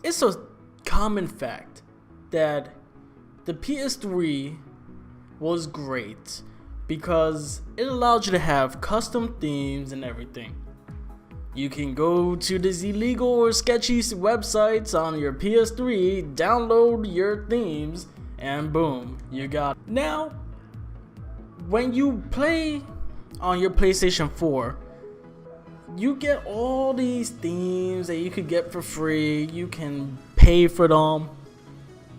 it's a common fact that the PS3 was great because it allowed you to have custom themes and everything. You can go to these illegal or sketchy websites on your PS3, download your themes, and boom, you got it. Now, when you play on your PlayStation 4, you get all these themes that you could get for free. You can pay for them.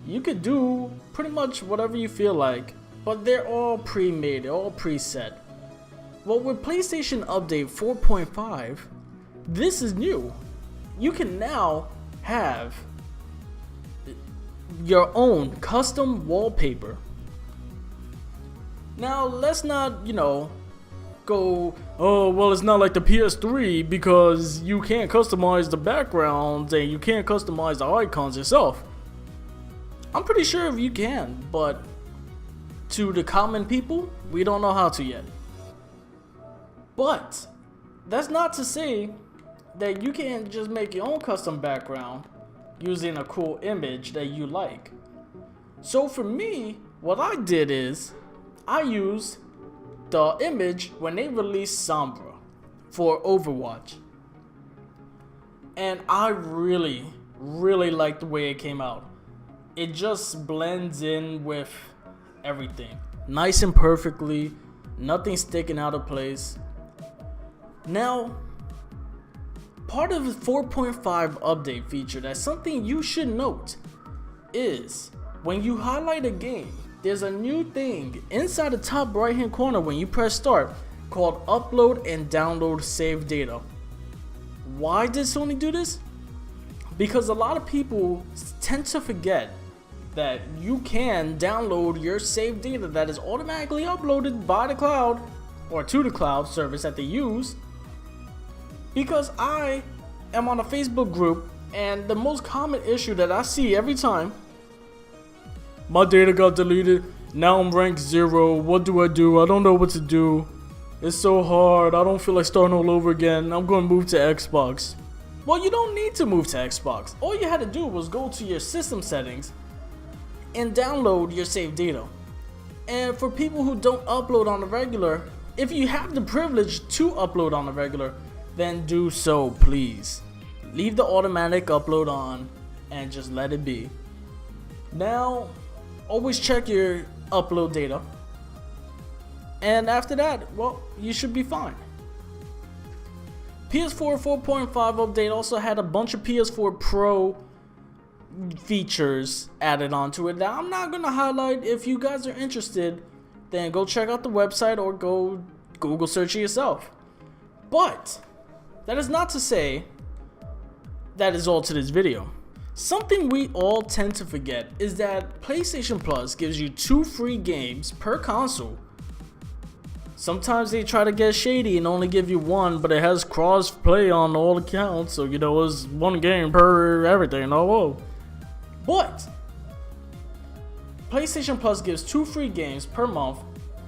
You could do pretty much whatever you feel like, but they're all pre-made, they're all preset. Well, with PlayStation Update 4.5, this is new. You can now have your own custom wallpaper. Now, let's not, go, oh, well, it's not like the PS3 because you can't customize the backgrounds and you can't customize the icons yourself. I'm pretty sure you can, but to the common people, we don't know how to yet. But that's not to say that you can't just make your own custom background using a cool image that you like. So for me, what I did is I used the image when they released Sombra for Overwatch, and I really like the way it came out. It just blends in with everything nice and perfectly, nothing sticking out of place. Now, part of the 4.5 update feature that's something you should note is when you highlight a game, there's a new thing inside the top right hand corner when you press start called upload and download save data. Why did Sony do this? Because a lot of people tend to forget that you can download your saved data that is automatically uploaded by the cloud or to the cloud service that they use. Because I am on a Facebook group, and the most common issue that I see every time, my data got deleted, now I'm ranked 0, what do? I don't know what to do. It's so hard, I don't feel like starting all over again, I'm going to move to Xbox. Well, you don't need to move to Xbox. All you had to do was go to your system settings and download your saved data. And for people who don't upload on the regular, if you have the privilege to upload on the regular, then do so, please. Leave the automatic upload on and just let it be. Now, always check your upload data, and after that, well, you should be fine. PS4 4.5 update also had a bunch of PS4 Pro features added onto it that I'm not gonna highlight. If you guys are interested, then go check out the website or go Google search it yourself. But that is not to say that is all to this video. Something we all tend to forget is that PlayStation Plus gives you 2 free games per console. Sometimes they try to get shady and only give you 1, but it has cross play on all accounts, so it's 1 game per everything. Oh, but PlayStation Plus gives 2 free games per month,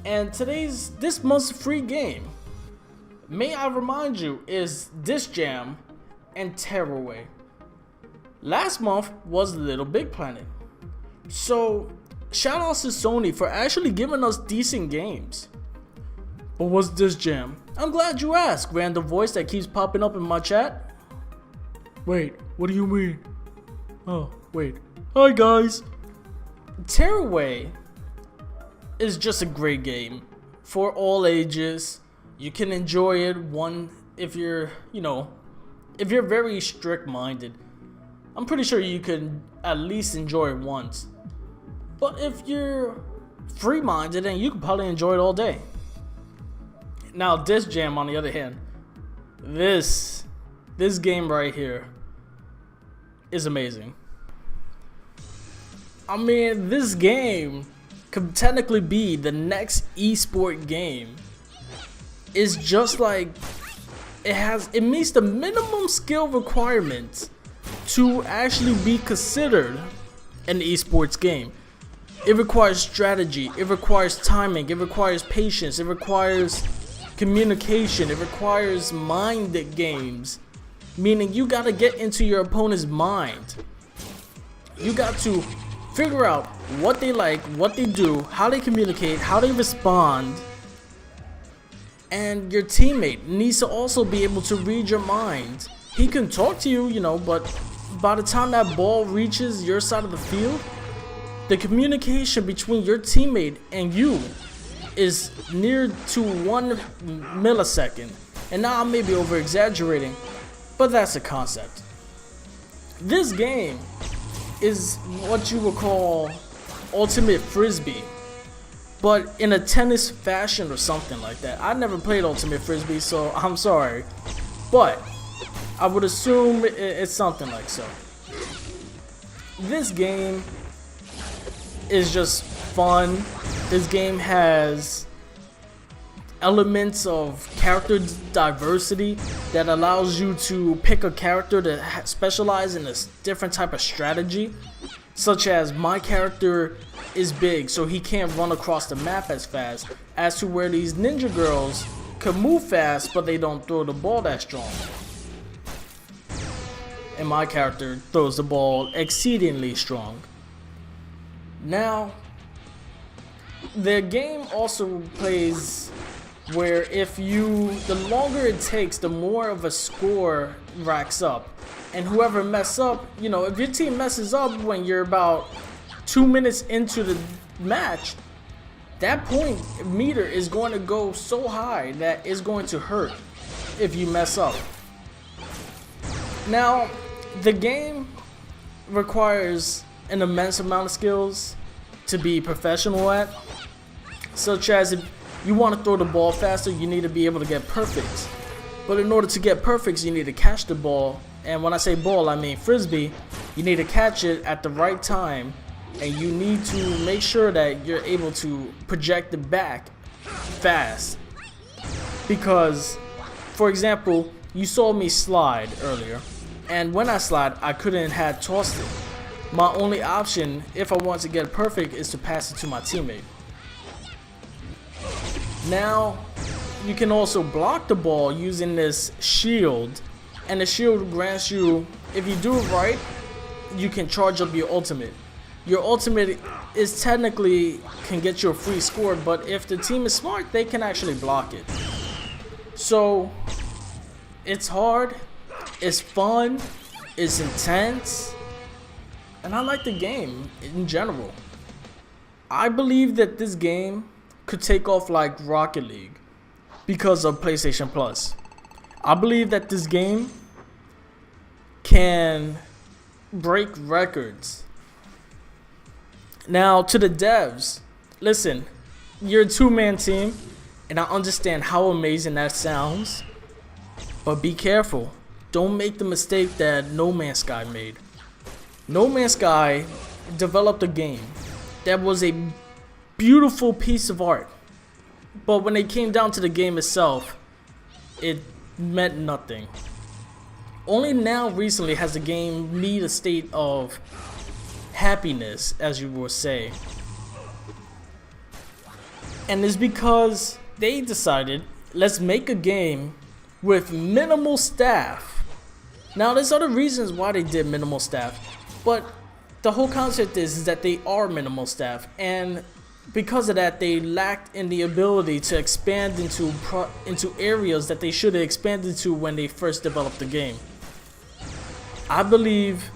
and this month's free game, may I remind you, is DISKK and Tearaway. Last month was Little Big Planet. So shout outs to Sony for actually giving us decent games. But what's DISKK? I'm glad you asked, random voice that keeps popping up in my chat. Wait, what do you mean? Oh, wait. Hi guys. Tearaway is just a great game for all ages. You can enjoy it if you're very strict minded. I'm pretty sure you can at least enjoy it once. But if you're free minded, then you can probably enjoy it all day. Now DISKK on the other hand, this game right here is amazing. I mean, this game could technically be the next esport game. It's just like it meets the minimum skill requirements to actually be considered an esports game. It requires strategy, it requires timing, it requires patience, it requires communication, it requires mind games, meaning you gotta get into your opponent's mind You got to figure out what they like, what they do, how they communicate, how they respond. And your teammate needs to also be able to read your mind. He can talk to you, you know, but by the time that ball reaches your side of the field, the communication between your teammate and you is near to 1 millisecond. And now I may be over exaggerating, but that's the concept. This game is what you would call ultimate frisbee, but in a tennis fashion or something like that. I never played ultimate frisbee, so I'm sorry, but I would assume it's something like so. This game is just fun. This game has elements of character diversity that allows you to pick a character to specialize in a different type of strategy, such as my character is big, so he can't run across the map as fast, as to where these ninja girls can move fast but they don't throw the ball that strong, and my character throws the ball exceedingly strong. Now the game also plays where the longer it takes, the more of a score racks up. And whoever messes up, you know, if your team messes up when you're about 2 minutes into the match, that point meter is going to go so high that it's going to hurt if you mess up. Now, the game requires an immense amount of skills to be professional at, such as if you want to throw the ball faster, you need to be able to get perfects. But in order to get perfects, you need to catch the ball. And when I say ball, I mean frisbee. You need to catch it at the right time, and you need to make sure that you're able to project it back fast. Because, for example, you saw me slide earlier, and when I slide, I couldn't have tossed it. My only option, if I want to get perfect, is to pass it to my teammate. Now, you can also block the ball using this shield, and the shield grants you, if you do it right, you can charge up your ultimate. Your ultimate is technically can get you a free score, but if the team is smart, they can actually block it. So, it's hard, it's fun, it's intense, and I like the game in general. I believe that this game could take off like Rocket League because of PlayStation Plus. I believe that this game can break records. Now, to the devs, listen, you're a two-man team, and I understand how amazing that sounds, but be careful. Don't make the mistake that No Man's Sky made. No Man's Sky developed a game that was a beautiful piece of art, but when it came down to the game itself, it meant nothing. Only now recently has the game need a state of happiness, as you would say, and it's because they decided, let's make a game with minimal staff. Now there's other reasons why they did minimal staff, but the whole concept is that they are minimal staff, and because of that, they lacked in the ability to expand into areas that they should have expanded to when they first developed the game. I believe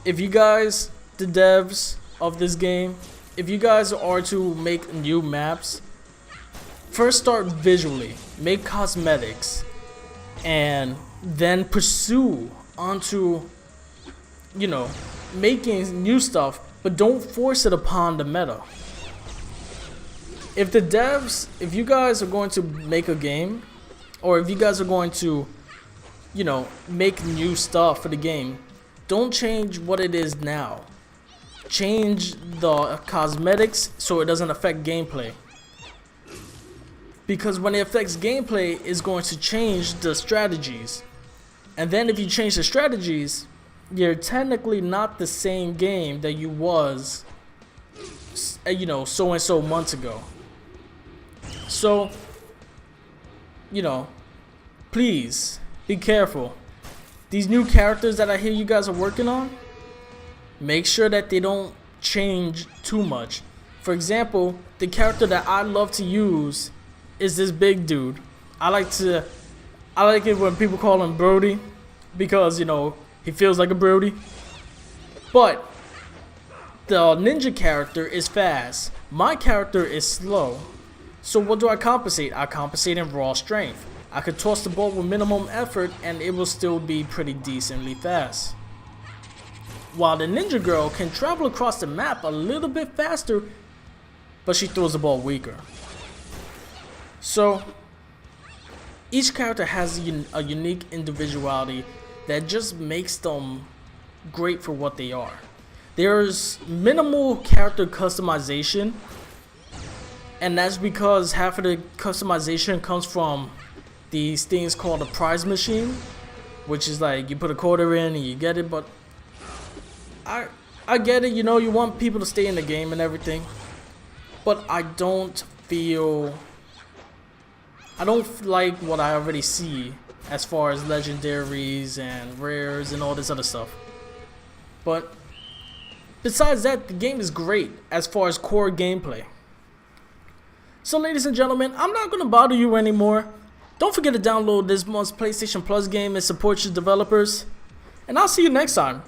if you guys, the devs of this game, if you guys are to make new maps, first start visually, make cosmetics, and then pursue onto, you know, making new stuff, but don't force it upon the meta. If the devs, if you guys are going to make a game, or if you guys are going to, you know, make new stuff for the game, don't change what it is now. Change the cosmetics so it doesn't affect gameplay. Because when it affects gameplay, it's going to change the strategies. And then if you change the strategies, you're technically not the same game that you was, you know, so and so months ago. So, you know, please be careful. These new characters that I hear you guys are working on, make sure that they don't change too much. For example, the character that I love to use is this big dude. I like it when people call him Brody, because you know he feels like a Brody. But the ninja character is fast. My character is slow. So what do I compensate? I compensate in raw strength. I could toss the ball with minimum effort and it will still be pretty decently fast. While the ninja girl can travel across the map a little bit faster, but she throws the ball weaker. So each character has a unique individuality that just makes them great for what they are. There's minimal character customization, and that's because half of the customization comes from these things called a prize machine, which is like you put a quarter in and you get it. But I get it, you know, you want people to stay in the game and everything, but I don't like what I already see as far as legendaries and rares and all this other stuff. But besides that, the game is great as far as core gameplay. So ladies and gentlemen, I'm not going to bother you anymore. Don't forget to download this month's PlayStation Plus game and support your developers. And I'll see you next time.